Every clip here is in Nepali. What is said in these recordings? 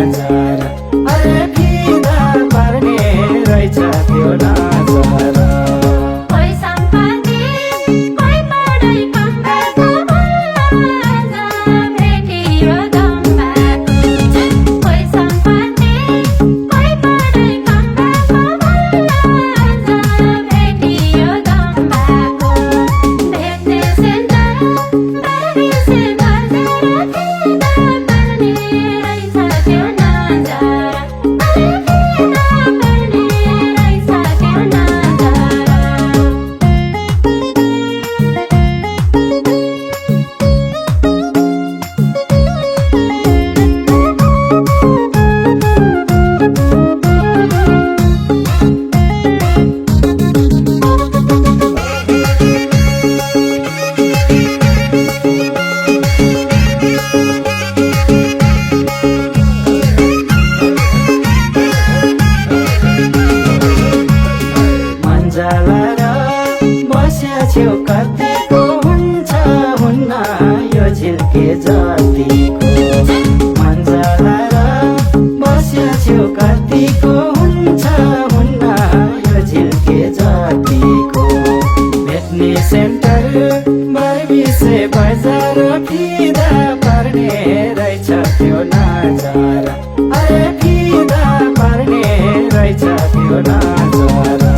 नजारा अरे फिदा पार्ने रहेछ त्यो नजारा छेउ कतिको हुन्छ हुन्न यो झिल्के जतिको मन्जलाएर बस्या छेउ कतिको हुन्छ हुन्न यो झिल्के जतिको भेट्ने सेन्टर बर्बिसे बजार फिदा पार्ने रहेछ त्यो नजारा अरे फिदा पार्ने रहेछ त्यो नजारा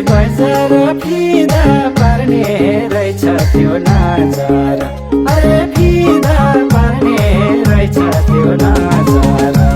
बजार फिदा पार्ने रहेछ त्यो नजारा अरे फिदा पार्ने रहेछ त्यो नजारा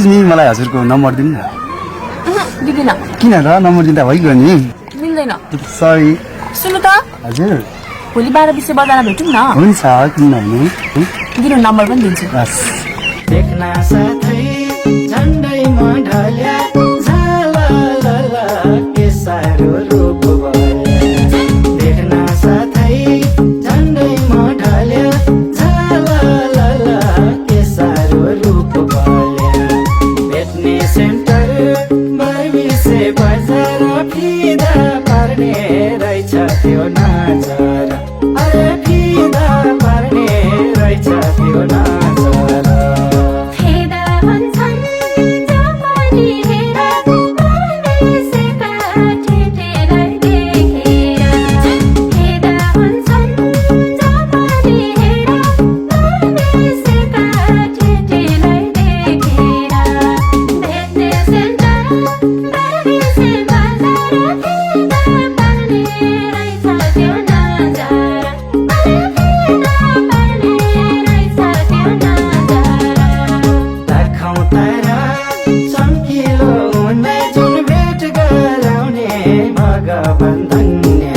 प्लिज नि मलाई हजुरको नम्बर दिनु न दिदिन किन र नम्बर दिँदा भइगयो नि मिल्दैन सरी सुन्नु त हजुर भोलि 12:20 बजारमा भेटौँ न हुन्छ किन नहुने दिनु नम्बर पनि दिन्छु बस देख्न साथै झन्डैमा ढल्या झाला के सारो रूप बल्या देख्न साथै झन्डैमा ढल्या झाला के सारो रूप बल्या भेट्ने सेन्टर बर्मिसे बजार फिदा पार्ने रहेछ त्यो नजारा अरे फिदा पार्ने रहेछ त्यो नजारा चम्किलो हुने जुन भेट गराउने भगवान धन्य